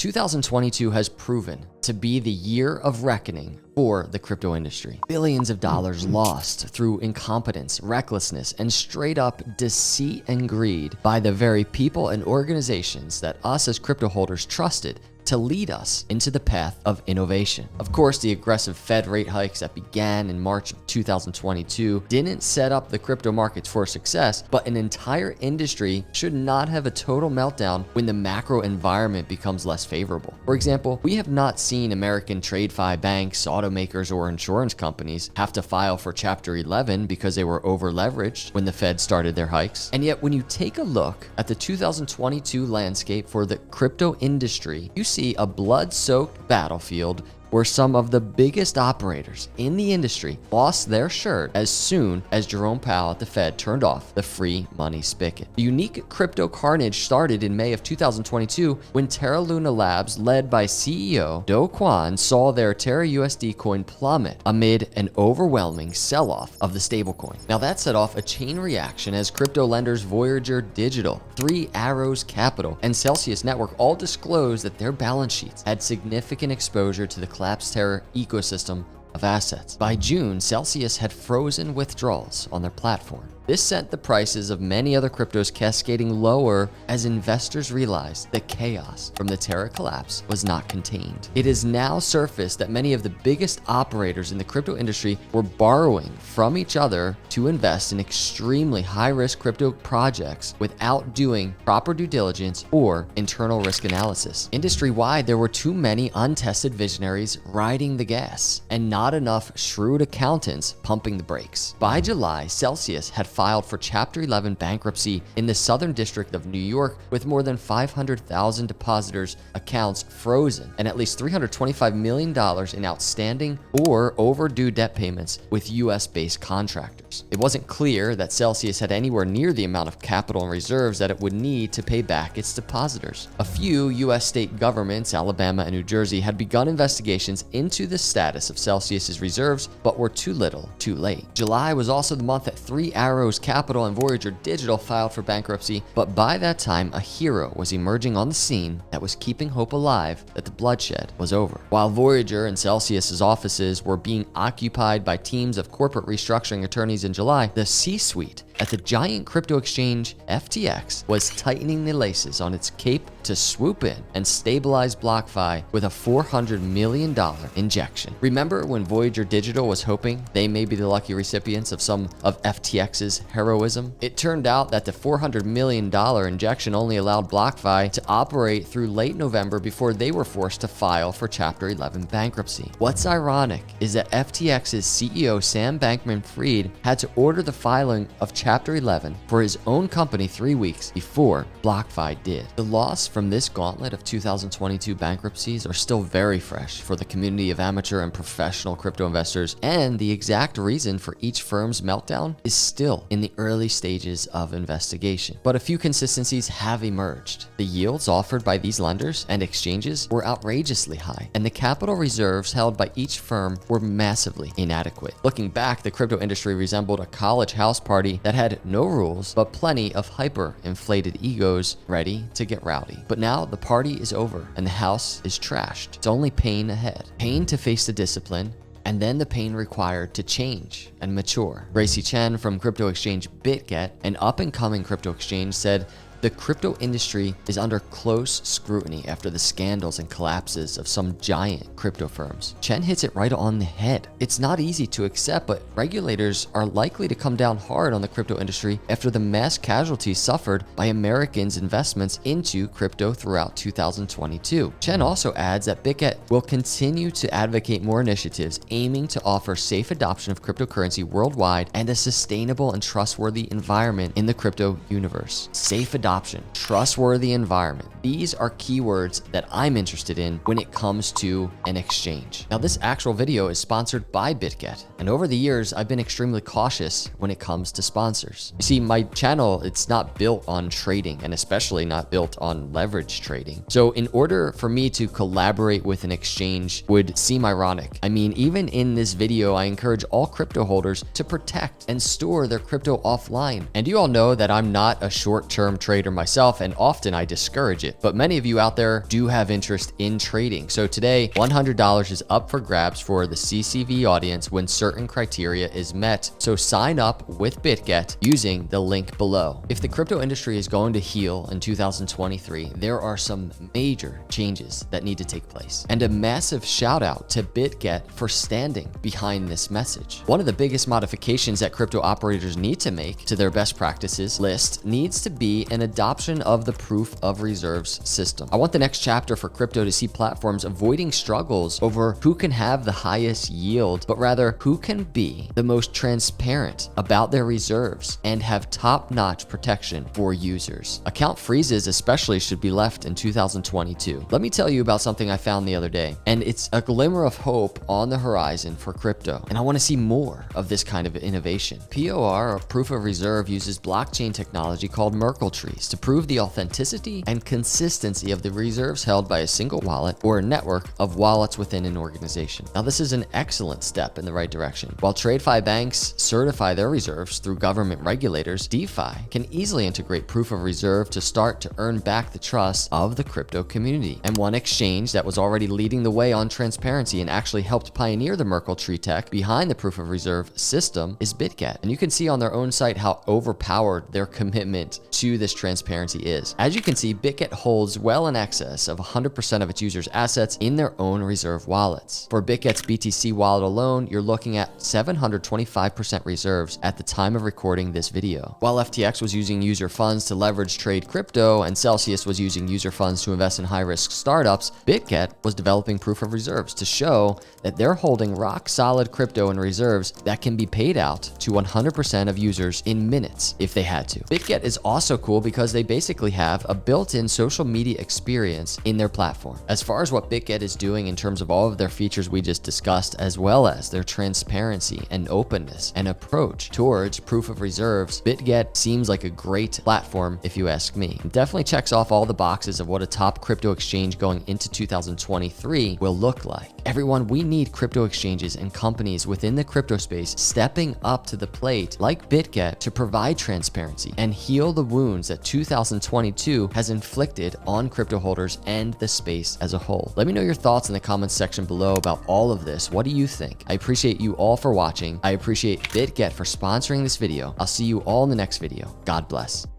2022 has proven to be the year of reckoning for the crypto industry. Billions of dollars lost through incompetence, recklessness, and straight up deceit and greed by the very people and organizations that us as crypto holders trusted to lead us into the path of innovation. Of course, the aggressive Fed rate hikes that began in March of 2022 didn't set up the crypto markets for success, but an entire industry should not have a total meltdown when the macro environment becomes less favorable. For example, we have not seen American TradeFi banks, automakers, or insurance companies have to file for Chapter 11 because they were over-leveraged when the Fed started their hikes. And yet, when you take a look at the 2022 landscape for the crypto industry, you see a blood-soaked battlefield where some of the biggest operators in the industry lost their shirt as soon as Jerome Powell at the Fed turned off the free money spigot. The unique crypto carnage started in May of 2022 when Terra Luna Labs, led by CEO Do Kwon, saw their Terra USD coin plummet amid an overwhelming sell-off of the stablecoin. Now that set off a chain reaction as crypto lenders Voyager Digital, Three Arrows Capital, and Celsius Network all disclosed that their balance sheets had significant exposure to the collapsed Terra ecosystem of assets. By June, Celsius had frozen withdrawals on their platform. This sent the prices of many other cryptos cascading lower as investors realized the chaos from the Terra collapse was not contained. It has now surfaced that many of the biggest operators in the crypto industry were borrowing from each other to invest in extremely high-risk crypto projects without doing proper due diligence or internal risk analysis. Industry-wide, there were too many untested visionaries riding the gas and not enough shrewd accountants pumping the brakes. By July, Celsius had filed for Chapter 11 bankruptcy in the Southern District of New York with more than 500,000 depositors' accounts frozen and at least $325 million in outstanding or overdue debt payments with US-based contractors. It wasn't clear that Celsius had anywhere near the amount of capital and reserves that it would need to pay back its depositors. A few US state governments, Alabama and New Jersey, had begun investigations into the status of Celsius's reserves, but were too little, too late. July was also the month that Three Arrows Capital and Voyager Digital filed for bankruptcy, but by that time, a hero was emerging on the scene that was keeping hope alive that the bloodshed was over. While Voyager and Celsius's offices were being occupied by teams of corporate restructuring attorneys in July, the C-suite at the giant crypto exchange FTX was tightening the laces on its cape to swoop in and stabilize BlockFi with a $400 million injection. Remember when Voyager Digital was hoping they may be the lucky recipients of some of FTX's heroism? It turned out that the $400 million injection only allowed BlockFi to operate through late November before they were forced to file for Chapter 11 bankruptcy. What's ironic is that FTX's CEO Sam Bankman-Fried had to order the filing of Chapter 11 for his own company 3 weeks before BlockFi did. The loss from this gauntlet of 2022 bankruptcies are still very fresh for the community of amateur and professional crypto investors, and the exact reason for each firm's meltdown is still in the early stages of investigation. But a few consistencies have emerged. The yields offered by these lenders and exchanges were outrageously high, and the capital reserves held by each firm were massively inadequate. Looking back, the crypto industry resembled a college house party that had no rules, but plenty of hyper-inflated egos ready to get rowdy. But now the party is over and the house is trashed. It's only pain ahead. Pain to face the discipline, and then the pain required to change and mature. Gracie Chen from crypto exchange bitget, an up-and-coming crypto exchange, said, "The crypto industry is under close scrutiny after the scandals and collapses of some giant crypto firms." Chen hits it right on the head. It's not easy to accept, but regulators are likely to come down hard on the crypto industry after the mass casualties suffered by Americans' investments into crypto throughout 2022. Chen also adds that bitget will continue to advocate more initiatives aiming to offer safe adoption of cryptocurrency worldwide and a sustainable and trustworthy environment in the crypto universe. Safe adoption, trustworthy environment. These are keywords that I'm interested in when it comes to an exchange. Now, this actual video is sponsored by bitget, and over the years, I've been extremely cautious when it comes to sponsors. You see, my channel, it's not built on trading, and especially not built on leverage trading. So in order for me to collaborate with an exchange would seem ironic. I mean, even in this video, I encourage all crypto holders to protect and store their crypto offline. And you all know that I'm not a short-term trader. trader myself, and often I discourage it, but many of you out there do have interest in trading. So today, $100 is up for grabs for the CCV audience when certain criteria is met. So sign up with bitget using the link below. If the crypto industry is going to heal in 2023, there are some major changes that need to take place. And a massive shout out to bitget for standing behind this message. One of the biggest modifications that crypto operators need to make to their best practices list needs to be an adoption of the proof of reserves system. I want the next chapter for crypto to see platforms avoiding struggles over who can have the highest yield, but rather who can be the most transparent about their reserves and have top-notch protection for users. Account freezes especially should be left in 2022. Let me tell you about something I found the other day, and it's a glimmer of hope on the horizon for crypto, and I want to see more of this kind of innovation. POR, or proof of reserve, uses blockchain technology called Merkle trees to prove the authenticity and consistency of the reserves held by a single wallet or a network of wallets within an organization. Now, this is an excellent step in the right direction. While TradeFi banks certify their reserves through government regulators, DeFi can easily integrate proof of reserve to start to earn back the trust of the crypto community. And one exchange that was already leading the way on transparency and actually helped pioneer the Merkle tree tech behind the proof of reserve system is bitget. And you can see on their own site how overpowered their commitment to this transparency is. As you can see, bitget holds well in excess of 100% of its users' assets in their own reserve wallets. For bitget's BTC wallet alone, you're looking at 725% reserves at the time of recording this video. While FTX was using user funds to leverage trade crypto and Celsius was using user funds to invest in high-risk startups, bitget was developing proof of reserves to show that they're holding rock-solid crypto and reserves that can be paid out to 100% of users in minutes if they had to. Bitget is also cool because they basically have a built-in social media experience in their platform. As far as what bitget is doing in terms of all of their features we just discussed, as well as their transparency and openness and approach towards proof of reserves, bitget seems like a great platform if you ask me. It definitely checks off all the boxes of what a top crypto exchange going into 2023 will look like. Everyone, we need crypto exchanges and companies within the crypto space stepping up to the plate like bitget to provide transparency and heal the wounds that 2022 has inflicted on crypto holders and the space as a whole. Let me know your thoughts in the comments section below about all of this. What do you think? I appreciate you all for watching. I appreciate bitget for sponsoring this video. I'll see you all in the next video. God bless.